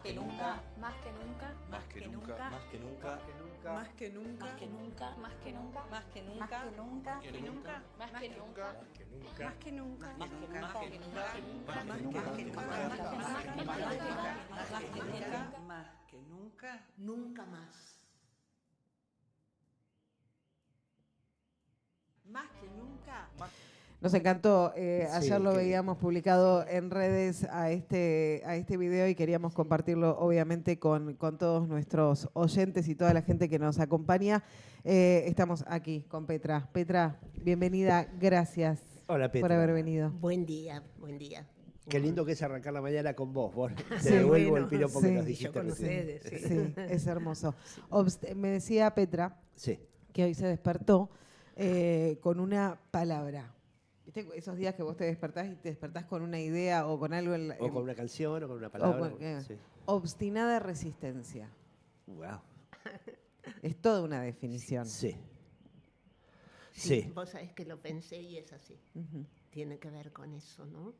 que nunca, más que nunca, más que nunca, más que nunca, más que nunca, más que nunca, más que nunca, más que nunca, más que nunca, más que nunca, más que nunca, más que nunca, más que nunca, más que nunca, más que nunca, Nunca más. Más que nunca. Nos encantó, ayer lo que- veíamos publicado en redes a este video y queríamos compartirlo obviamente con todos nuestros oyentes y toda la gente que nos acompaña. Estamos aquí con Petra. Petra, bienvenida, gracias Hola, Petra. por haber venido. Buen día, buen día. Qué lindo que es arrancar la mañana con vos. Te Sí. devuelvo Bueno, el piropo sí. que nos Y dijiste yo con recién. ustedes, sí. Sí, es hermoso. Me decía Petra Sí. que hoy se despertó con una palabra. ¿Viste? Esos días que vos te despertás y te despertás con una idea o con algo en la... O con una canción o con una o palabra. con- Sí. Obstinada resistencia. Wow. Es toda una definición. Sí. Sí, Sí. vos sabés que lo pensé y es así. Ujú. Tiene que ver con eso, ¿no?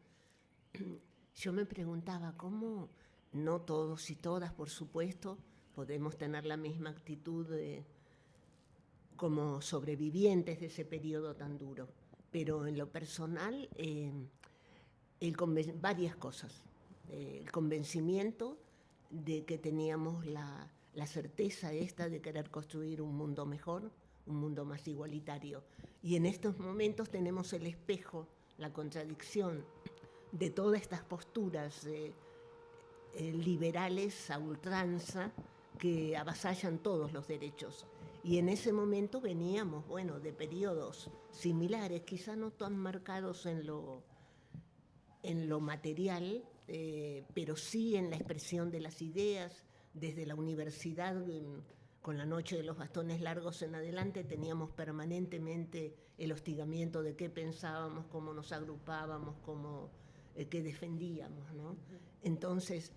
Yo me preguntaba cómo no todos y todas, por supuesto, podemos tener la misma actitud como sobrevivientes de ese periodo tan duro. Pero en lo personal, varias cosas. El convencimiento de que teníamos la certeza esta de querer construir un mundo mejor, un mundo más igualitario. Y en estos momentos tenemos el espejo, la contradicción de todas estas posturas liberales a ultranza que avasallan todos los derechos. Y en ese momento veníamos, bueno, de periodos similares, quizá no tan marcados en lo material, pero sí en la expresión de las ideas. Desde la universidad, con la noche de los bastones largos en adelante, teníamos permanentemente el hostigamiento de qué pensábamos, cómo nos agrupábamos, qué defendíamos, ¿no? Entonces,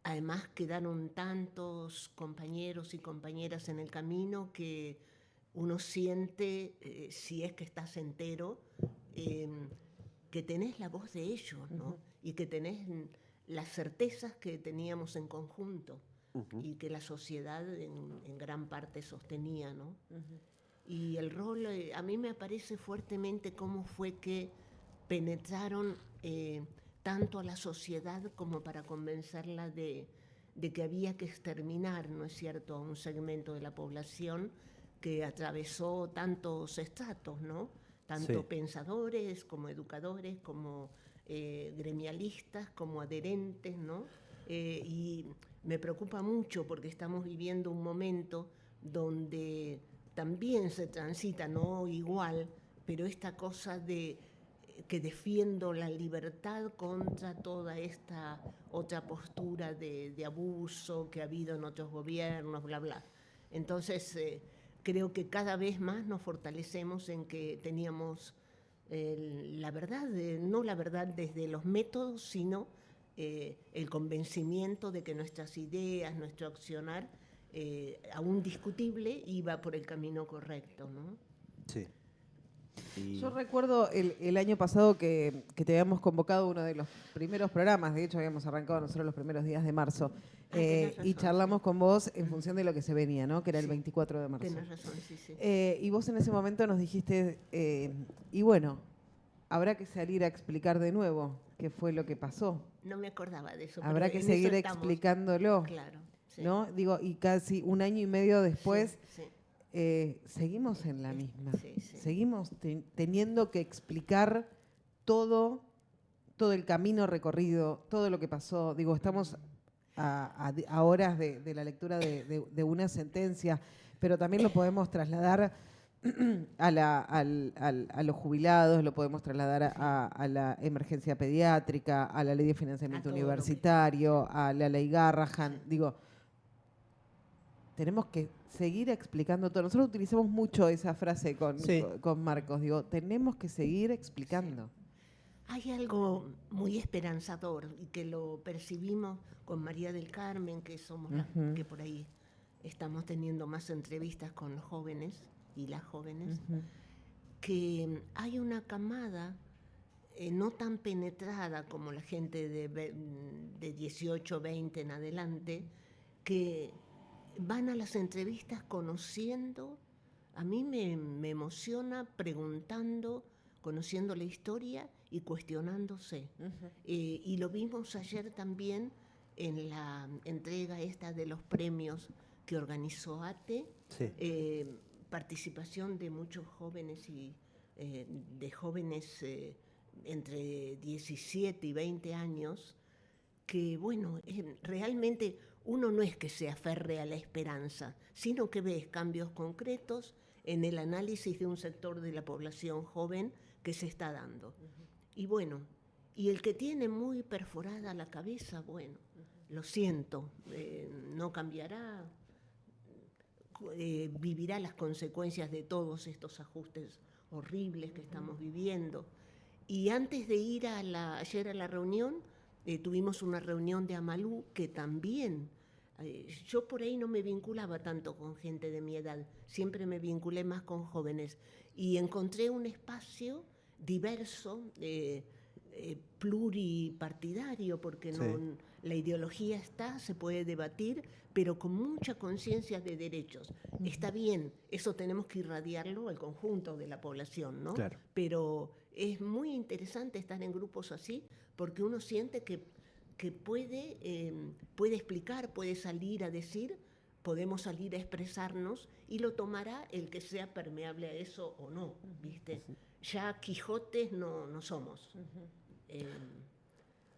además quedaron tantos compañeros y compañeras en el camino que uno siente, si es que estás entero, que tenés la voz de ellos, ¿no? Y que tenés las certezas que teníamos en conjunto y que la sociedad en gran parte sostenía, ¿no? Y el rol, a mí me aparece fuertemente cómo fue que penetraron tanto a la sociedad como para convencerla de que había que exterminar, ¿no es cierto?, a un segmento de la población que atravesó tantos estratos, ¿no? Tanto Sí. pensadores como educadores, como gremialistas, como adherentes, ¿no? Y me preocupa mucho porque estamos viviendo un momento donde también se transita, no igual, pero esta cosa de que defiendo la libertad contra toda esta otra postura de abuso que ha habido en otros gobiernos, bla, bla. Entonces, creo que cada vez más nos fortalecemos en que teníamos la verdad, no la verdad desde los métodos, sino el convencimiento de que nuestras ideas, nuestro accionar, aún discutible, iba por el camino correcto, ¿no? Sí. Y Yo recuerdo el año pasado que te habíamos convocado a uno de los primeros programas, de hecho habíamos arrancado nosotros los primeros días de marzo, Tenés razón, y charlamos sí. con vos en función de lo que se venía, ¿no? Que era el Sí. 24 de marzo. Tenés razón, sí, sí. Y vos en ese momento nos dijiste, y bueno, habrá que salir a explicar de nuevo qué fue lo que pasó. No me acordaba de eso. Habrá pero que en seguir eso estamos. explicándolo. Claro, sí. ¿No? Digo, y casi un año y medio después, Sí, sí. seguimos en la misma. Sí, sí. Seguimos teniendo que explicar todo el camino recorrido, todo lo que pasó. Digo, estamos a horas de la lectura de una sentencia, pero también lo podemos trasladar a los jubilados, lo podemos trasladar a la emergencia pediátrica, a la ley de financiamiento A todo lo que- universitario, a la ley Garrahan. Digo, tenemos que seguir explicando todo. Nosotros utilizamos mucho esa frase Sí. con Marcos. Digo, tenemos que seguir explicando. Hay algo muy esperanzador y que lo percibimos con María del Carmen, que somos las que por ahí estamos teniendo más entrevistas con los jóvenes y las jóvenes, que hay una camada no tan penetrada como la gente de 18, 20 en adelante, que van a las entrevistas conociendo, a mí me emociona preguntando, conociendo la historia y cuestionándose. Y lo vimos ayer también en la entrega esta de los premios que organizó ATE, Sí. participación de muchos jóvenes y de jóvenes entre 17 y 20 años, que bueno, realmente uno no es que se aferre a la esperanza, sino que ves cambios concretos en el análisis de un sector de la población joven que se está dando. Y bueno, y el que tiene muy perforada la cabeza, bueno, lo siento, no cambiará, vivirá las consecuencias de todos estos ajustes horribles que estamos viviendo. Y antes de ir ayer a la reunión, tuvimos una reunión de Amalú que también, yo por ahí no me vinculaba tanto con gente de mi edad, siempre me vinculé más con jóvenes y encontré un espacio diverso, pluripartidario, porque Sí. la ideología está, se puede debatir, pero con mucha conciencia de derechos. Está bien, eso tenemos que irradiarlo al conjunto de la población, ¿no? Claro. Pero es muy interesante estar en grupos así, porque uno siente que puede explicar, puede salir a decir, podemos salir a expresarnos y lo tomará el que sea permeable a eso o no, ¿viste? Ya Quijotes no somos.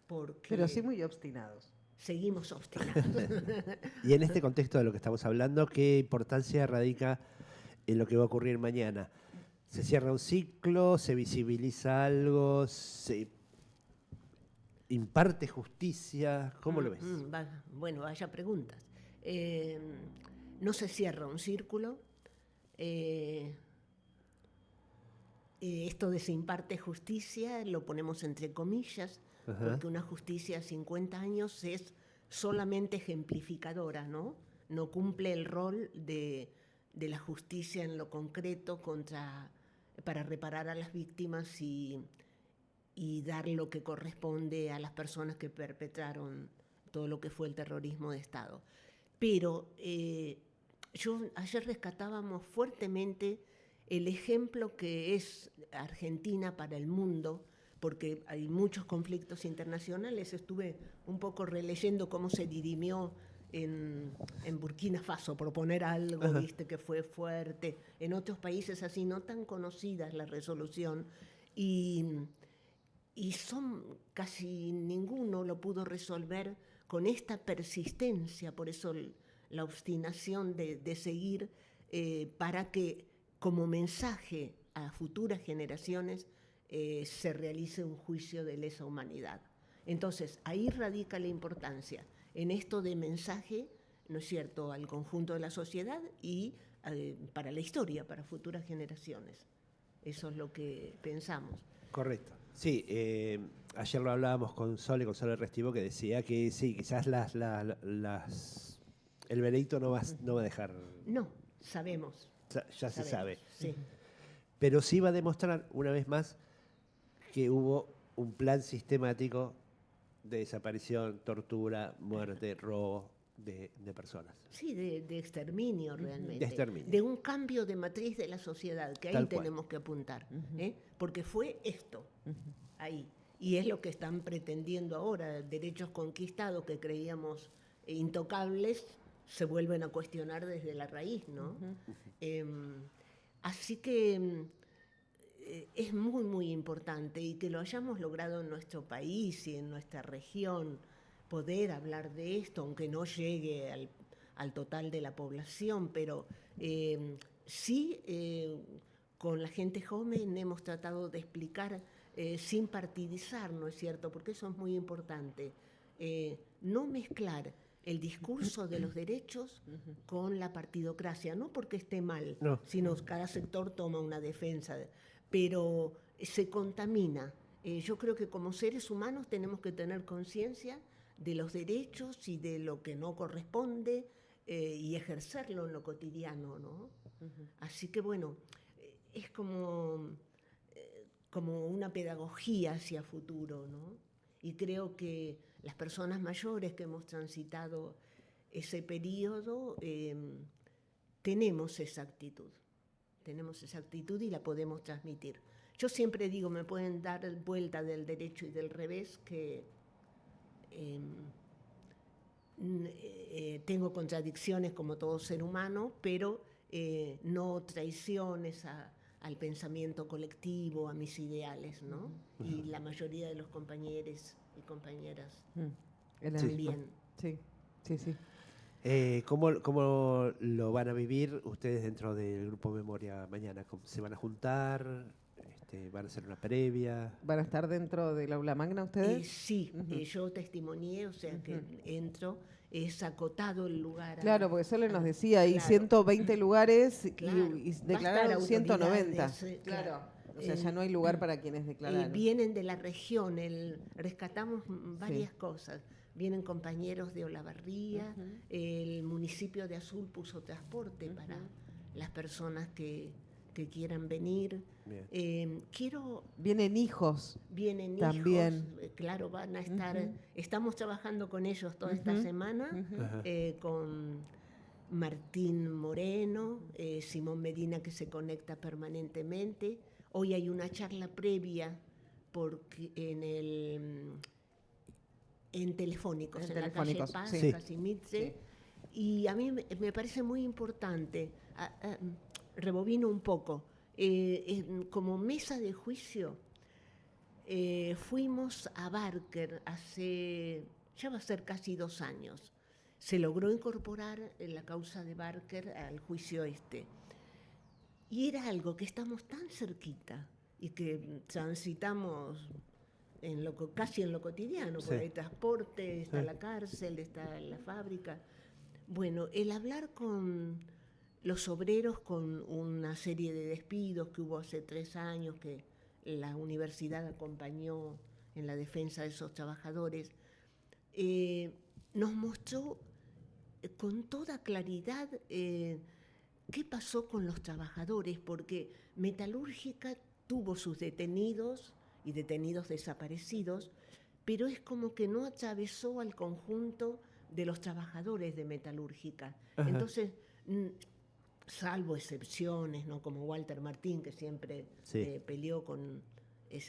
Porque Pero sí muy obstinados. seguimos obstinados. Y en este contexto de lo que estamos hablando, ¿qué importancia radica en lo que va a ocurrir mañana? ¿Se cierra un ciclo? ¿Se visibiliza algo? ¿Se imparte justicia? ¿Cómo lo ves? Bueno, vaya preguntas. No se cierra un círculo. Esto de se imparte justicia lo ponemos entre comillas, Ajá. porque una justicia a 50 años es solamente ejemplificadora, ¿no? No cumple el rol de la justicia en lo concreto para reparar a las víctimas y dar lo que corresponde a las personas que perpetraron todo lo que fue el terrorismo de Estado. Pero ayer rescatábamos fuertemente el ejemplo que es Argentina para el mundo, porque hay muchos conflictos internacionales. Estuve un poco releyendo cómo se dirimió en Burkina Faso, por poner algo, Ajá. viste, que fue fuerte. En otros países así no tan conocidas la resolución. Y casi ninguno lo pudo resolver con esta persistencia, por eso la obstinación de seguir para que como mensaje a futuras generaciones se realice un juicio de lesa humanidad. Entonces, ahí radica la importancia, en esto de mensaje, ¿no es cierto?, al conjunto de la sociedad y para la historia, para futuras generaciones. Eso es lo que pensamos. Correcto. Sí, ayer lo hablábamos con Sole Restivo, que decía que sí, quizás el veredicto no va a dejar, No, sabemos. ya se sabe. Sí. Pero sí va a demostrar, una vez más, que hubo un plan sistemático de desaparición, tortura, muerte, robo de personas. Sí, de exterminio realmente. De exterminio. De un cambio de matriz de la sociedad, que ahí Tal cual. tenemos que apuntar. Porque fue esto, ahí. Y es lo que están pretendiendo ahora. Derechos conquistados que creíamos intocables se vuelven a cuestionar desde la raíz, ¿no? Así que es muy, muy importante, y que lo hayamos logrado en nuestro país y en nuestra región, poder hablar de esto, aunque no llegue al total de la población, pero sí con la gente joven hemos tratado de explicar sin partidizar, ¿no es cierto? Porque eso es muy importante. No mezclar el discurso de los derechos con la partidocracia, no porque esté mal, No. sino cada sector toma una defensa, pero se contamina. Yo creo que como seres humanos tenemos que tener conciencia de los derechos y de lo que no corresponde y ejercerlo en lo cotidiano, ¿no? Así que bueno, es como como una pedagogía hacia futuro, ¿no? Y creo que las personas mayores que hemos transitado ese periodo tenemos esa actitud y la podemos transmitir. Yo siempre digo, me pueden dar vuelta del derecho y del revés, que tengo contradicciones como todo ser humano, pero no traiciones al pensamiento colectivo, a mis ideales, ¿no? Y la mayoría de los compañeros y compañeras también. Sí, sí, sí. ¿Cómo lo van a vivir ustedes dentro del Grupo Memoria mañana? ¿Se van a juntar? ¿Van a hacer una previa? ¿Van a estar dentro del aula magna ustedes? Sí, yo testimonié, o sea que entro, es acotado el lugar. Claro, porque Sole nos decía, hay claro. 120 lugares Claro, y va a estar declararon 190. autoridades, Claro. O sea, ya no hay lugar para quienes declararon. Vienen de la región, rescatamos varias cosas. Vienen compañeros de Olavarría, el municipio de Azul puso transporte para las personas que quieran venir. Vienen hijos. Vienen también. hijos, claro, van a estar, estamos trabajando con ellos toda esta semana, con Martín Moreno, Simón Medina, que se conecta permanentemente. Hoy hay una charla previa en Telefónicos, en la calle Paz, sí. Casimitze, y a mí me parece muy importante, rebobino un poco, como mesa de juicio, fuimos a Barker ya va a ser casi 2 años. Se logró incorporar la causa de Barker al juicio este. Y era algo que estamos tan cerquita y que transitamos casi en lo cotidiano, porque hay transporte, está la cárcel, está la fábrica. Bueno, el hablar con los obreros, con una serie de despidos que hubo hace 3 años, que la universidad acompañó en la defensa de esos trabajadores, nos mostró con toda claridad qué pasó con los trabajadores, porque Metalúrgica tuvo sus detenidos y detenidos desaparecidos, pero es como que no atravesó al conjunto de los trabajadores de Metalúrgica. Ajá. Entonces, salvo excepciones, ¿no? Como Walter Martín, que siempre peleó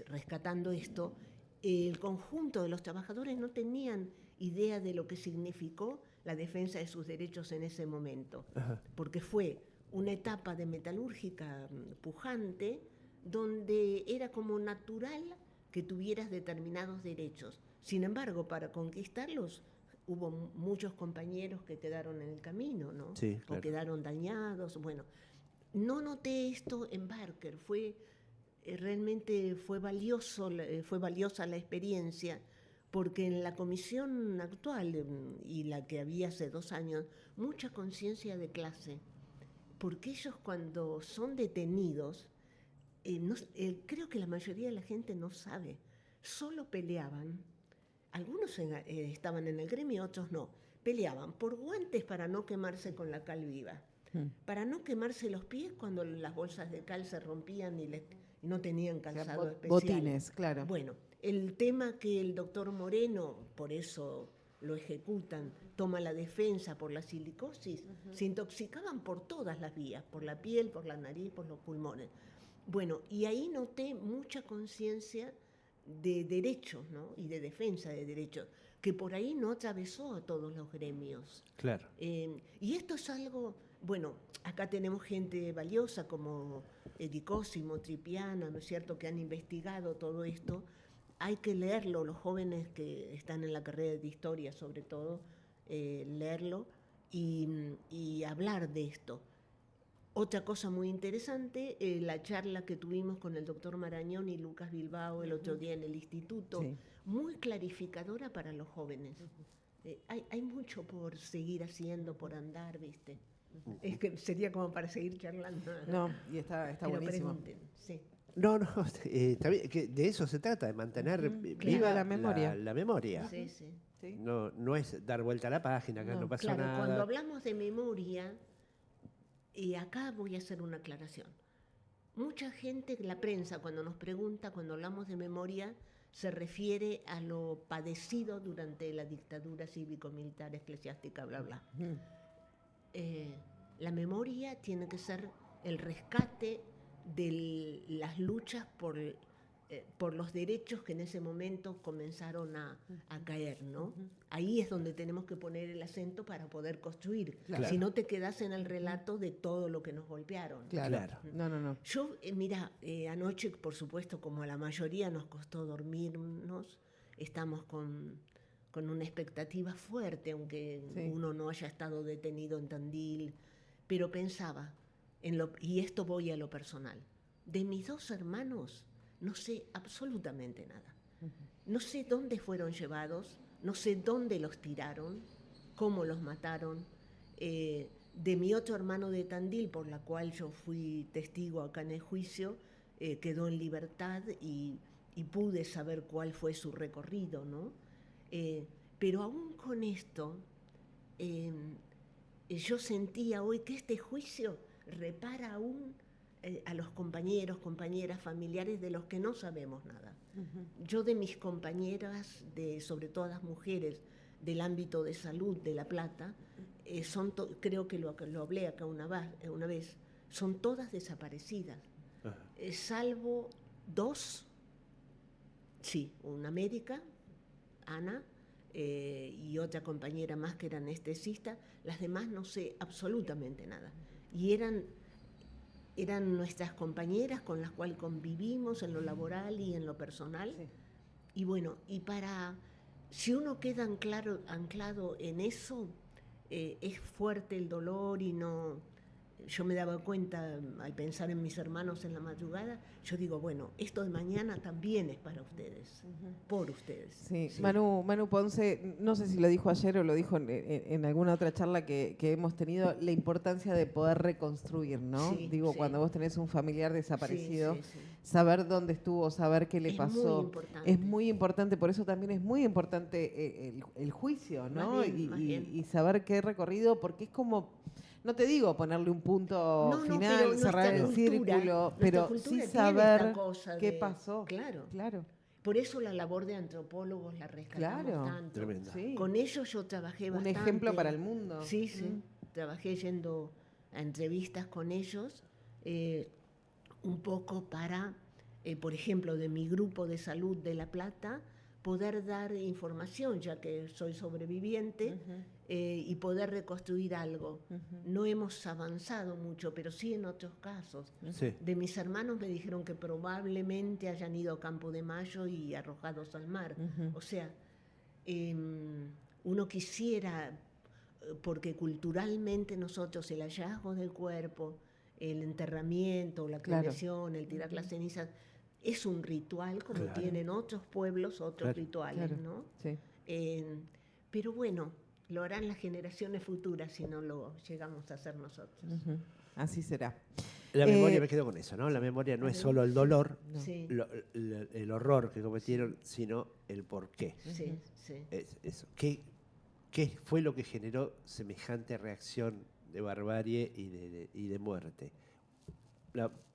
rescatando esto, el conjunto de los trabajadores no tenían idea de lo que significó la defensa de sus derechos en ese momento. Ajá. Porque fue una etapa de Metalúrgica pujante, donde era como natural que tuvieras determinados derechos. Sin embargo, para conquistarlos hubo muchos compañeros que quedaron en el camino, ¿no? Sí, claro. O quedaron dañados. Bueno, no noté esto en Barker. Realmente fue valiosa la experiencia, porque en la comisión actual y la que había hace 2 años, mucha conciencia de clase. Porque ellos, cuando son detenidos, creo que la mayoría de la gente no sabe, solo peleaban. Algunos estaban en el gremio, otros no. Peleaban por guantes para no quemarse con la cal viva, para no quemarse los pies cuando las bolsas de cal se rompían y no tenían calzado especial. Botines, claro. Bueno, el tema que el doctor Moreno, por eso lo ejecutan, toma la defensa por la silicosis, se intoxicaban por todas las vías, por la piel, por la nariz, por los pulmones. Bueno, y ahí noté mucha conciencia de derechos, ¿no? Y de defensa de derechos, que por ahí no atravesó a todos los gremios. Claro. Y esto es algo, bueno, acá tenemos gente valiosa como Edicósimo, Tripiana, ¿no es cierto?, que han investigado todo esto. Hay que leerlo, los jóvenes que están en la carrera de historia sobre todo, leerlo y hablar de esto. Otra cosa muy interesante, la charla que tuvimos con el doctor Marañón y Lucas Bilbao el otro día en el instituto, muy clarificadora para los jóvenes. Hay mucho por seguir haciendo, por andar, ¿viste? Es que sería como para seguir charlando. No, y está pero buenísimo. Pregunten, sí. No, está bien, que de eso se trata, de mantener viva la memoria. La memoria. Sí, sí. No es dar vuelta a la página, acá no pasó claro, nada. Cuando hablamos de memoria, y acá voy a hacer una aclaración. mucha gente, la prensa, cuando nos pregunta, cuando hablamos de memoria, se refiere a lo padecido durante la dictadura cívico-militar, eclesiástica, bla, bla. La memoria tiene que ser el rescate de las luchas por los derechos que en ese momento comenzaron a caer, ¿no? Ahí es donde tenemos que poner el acento para poder construir. Claro. Si no te quedas en el relato de todo lo que nos golpearon. Claro. No. Yo, mira, anoche, por supuesto, como a la mayoría nos costó dormirnos, estamos con una expectativa fuerte, aunque Sí. uno no haya estado detenido en Tandil, pero pensaba, y esto voy a lo personal, de mis 2 hermanos no sé absolutamente nada. No sé dónde fueron llevados, no sé dónde los tiraron, cómo los mataron. De mi otro hermano de Tandil, por la cual yo fui testigo acá en el juicio, quedó en libertad y pude saber cuál fue su recorrido, ¿no? Pero aún con esto, yo sentía hoy que este juicio repara aún a los compañeros, compañeras, familiares de los que no sabemos nada. Yo de mis compañeras, sobre todo las mujeres del ámbito de salud de La Plata, creo que lo hablé acá una vez, son todas desaparecidas, salvo 2, sí, una médica, Ana, y otra compañera más que era anestesista. Las demás no sé absolutamente nada. Y eran nuestras compañeras con las cuales convivimos en lo laboral y en lo personal. Sí. Y bueno, si uno queda anclado en eso, es fuerte el dolor y no... Yo me daba cuenta al pensar en mis hermanos en la madrugada, yo digo, bueno, esto de mañana también es para ustedes, por ustedes. Sí. Sí. Manu Ponce, no sé si lo dijo ayer o lo dijo en alguna otra charla que hemos tenido, la importancia de poder reconstruir, ¿no? Sí, Digo, sí. cuando vos tenés un familiar desaparecido, Sí. saber dónde estuvo, saber qué le pasó. Muy importante. Es muy importante, por eso también es muy importante el juicio, ¿no? Más bien. Y saber qué recorrido, porque es como... No te digo ponerle un punto final, pero cerrar el círculo, pero sí saber qué pasó. Claro. Por eso la labor de antropólogos la rescatamos tanto. Tremenda. Sí. Con ellos yo trabajé bastante. Un ejemplo para el mundo. Sí. Trabajé yendo a entrevistas con ellos, un poco para, por ejemplo, de mi grupo de salud de La Plata, poder dar información, ya que soy sobreviviente, y poder reconstruir algo. No hemos avanzado mucho, pero sí en otros casos. Sí. De mis hermanos me dijeron que probablemente hayan ido a Campo de Mayo y arrojados al mar. O sea, uno quisiera, porque culturalmente nosotros el hallazgo del cuerpo, el enterramiento, la cremación, el tirar las cenizas, es un ritual como tienen otros pueblos, otros rituales, ¿no? Sí. Pero bueno, lo harán las generaciones futuras si no lo llegamos a hacer nosotros. Así será. La memoria, me quedo con eso, ¿no? La memoria no es solo el dolor, Sí. el horror que cometieron, sino el porqué. Sí. Es eso. ¿Qué fue lo que generó semejante reacción de barbarie y de muerte?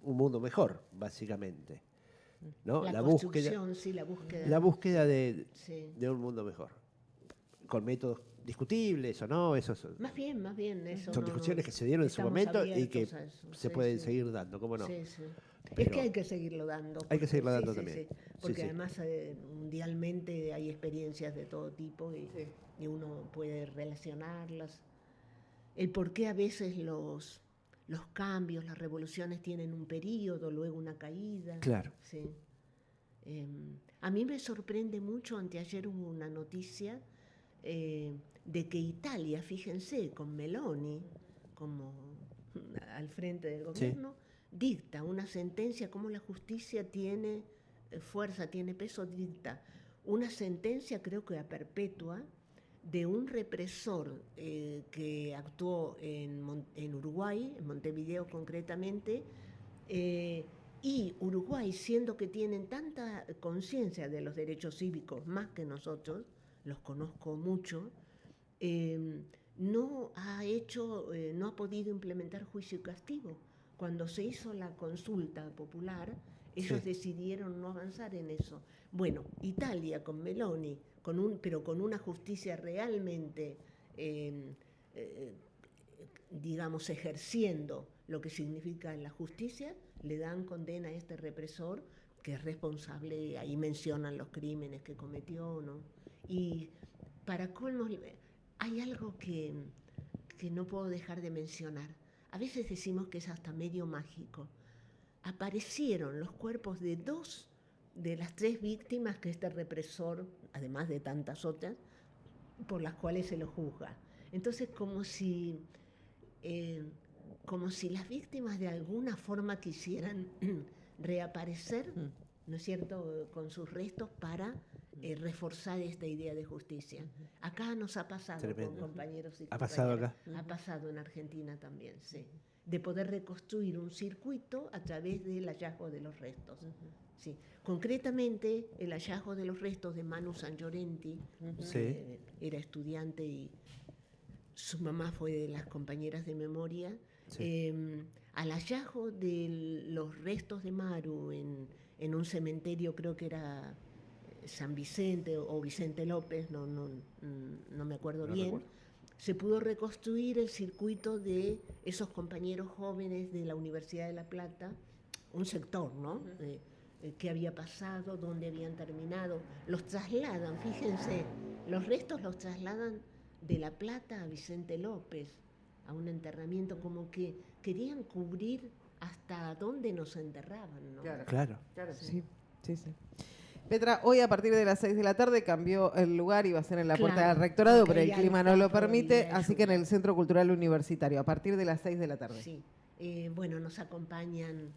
Un mundo mejor, básicamente, ¿no? La búsqueda de Sí. un mundo mejor, con métodos discutibles o no, Más bien eso. son discusiones que se dieron en su estamos momento y que abiertos a eso. se Sí, pueden sí. seguir dando, ¿cómo no? Sí. Pero Es que hay que seguirlo dando. hay que seguirlo dando también. Porque Sí. además mundialmente hay experiencias de todo tipo y uno puede relacionarlas. El por qué a veces los cambios, las revoluciones tienen un periodo, luego una caída. Claro. Sí. A mí me sorprende mucho, anteayer hubo una noticia de que Italia, fíjense, con Meloni como al frente del gobierno, dicta una sentencia, como la justicia tiene fuerza, tiene peso, dicta una sentencia, creo que a perpetua, de un represor que actuó en Uruguay, en Montevideo concretamente, y Uruguay, siendo que tienen tanta conciencia de los derechos cívicos, más que nosotros, los conozco mucho, no ha podido implementar juicio y castigo, Cuando se hizo la consulta popular, ellos Sí. decidieron no avanzar en eso. Bueno, Italia con Meloni, pero con una justicia realmente, digamos, ejerciendo lo que significa la justicia, le dan condena a este represor que es responsable, ahí mencionan los crímenes que cometió, ¿no? Y para colmo, hay algo que no puedo dejar de mencionar. A veces decimos que es hasta medio mágico. Aparecieron los cuerpos de 2 de las 3 víctimas que este represor, además de tantas otras, por las cuales se lo juzga. Entonces, como si las víctimas de alguna forma quisieran reaparecer, ¿no es cierto?, con sus restos para reforzar esta idea de justicia. Acá nos ha pasado Tremendo. con compañeros y ¿Ha pasado compañeras. acá? Ha pasado en Argentina también, sí. De poder reconstruir un circuito a través del hallazgo de los restos. Sí. Concretamente, el hallazgo de los restos de Manu Sangiorenti, Sí. era estudiante y su mamá fue de las compañeras de memoria. Sí. Al hallazgo de los restos de Maru en un cementerio, creo que era San Vicente o Vicente López, no me acuerdo No bien, recuerdo. se pudo reconstruir el circuito de esos compañeros jóvenes de la Universidad de La Plata, un sector, ¿no? ¿Qué había pasado? ¿Dónde habían terminado? Los trasladan, fíjense, los restos los trasladan de La Plata a Vicente López, a un enterramiento, como que querían cubrir hasta dónde nos enterraban, ¿no? Claro. Sí, sí, sí. Petra, hoy a partir de las 6 de la tarde cambió el lugar, iba a ser en la puerta Claro, del rectorado, porque pero el ya clima está no lo por permite, probabilidad de así que en lluvia. el Centro Cultural Universitario, a partir de las 6 de la tarde. Sí, bueno, nos acompañan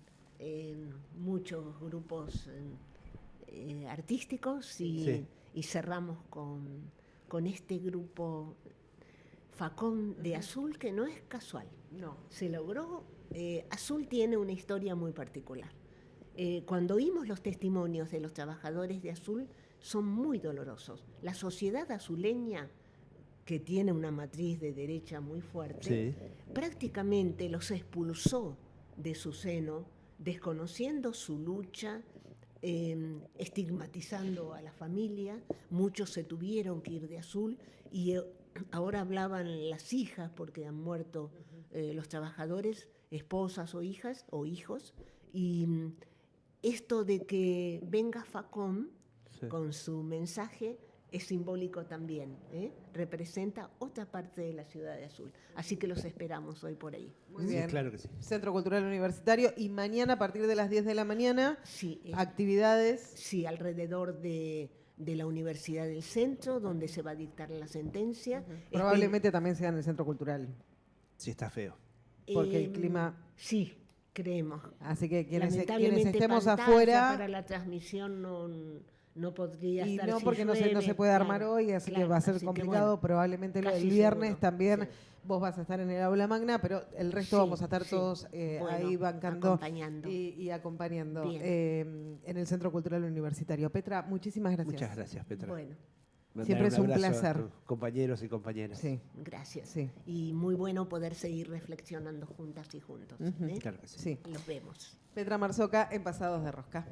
muchos grupos artísticos y, Sí. y cerramos con este grupo Facón de Azul, que no es casual. No. Se logró, Azul tiene una historia muy particular. Cuando oímos los testimonios de los trabajadores de Azul, son muy dolorosos. La sociedad azuleña, que tiene una matriz de derecha muy fuerte, Sí. prácticamente los expulsó de su seno, desconociendo su lucha, estigmatizando a la familia. Muchos se tuvieron que ir de Azul y ahora hablaban las hijas, porque han muerto los trabajadores, esposas o hijas o hijos, y esto de que venga Facón Sí. con su mensaje es simbólico también, ¿eh? Representa otra parte de la ciudad de Azul. Así que los esperamos hoy por ahí. Muy Sí, bien. claro que sí. Centro Cultural Universitario y mañana a partir de las 10 de la mañana, Sí, actividades. sí, alrededor de la Universidad del Centro, donde se va a dictar la sentencia. Probablemente también sea en el Centro Cultural, Sí, está feo. porque el clima... Sí, creemos. Así que quienes Lamentablemente, estemos pantalla afuera... para la transmisión no podría Y estar. no, si porque no se llueve, puede armar claro, hoy, así que claro, va a ser así que complicado. bueno, Probablemente el casi viernes seguro, también sí. vos vas a estar en el aula magna, pero el resto Sí, vamos a estar sí. todos Bueno, ahí bancando acompañando. y acompañando Bien. en el Centro Cultural Universitario. Petra, muchísimas gracias. Muchas gracias, Petra. Bueno, Mandar Siempre es un abrazo a placer. tus compañeros y compañeras. Sí, gracias. sí. Y muy bueno poder seguir reflexionando juntas y juntos. Ujú. ¿eh? Claro que sí. Sí. Los vemos. Petra Marzoca en Pasados de Rosca.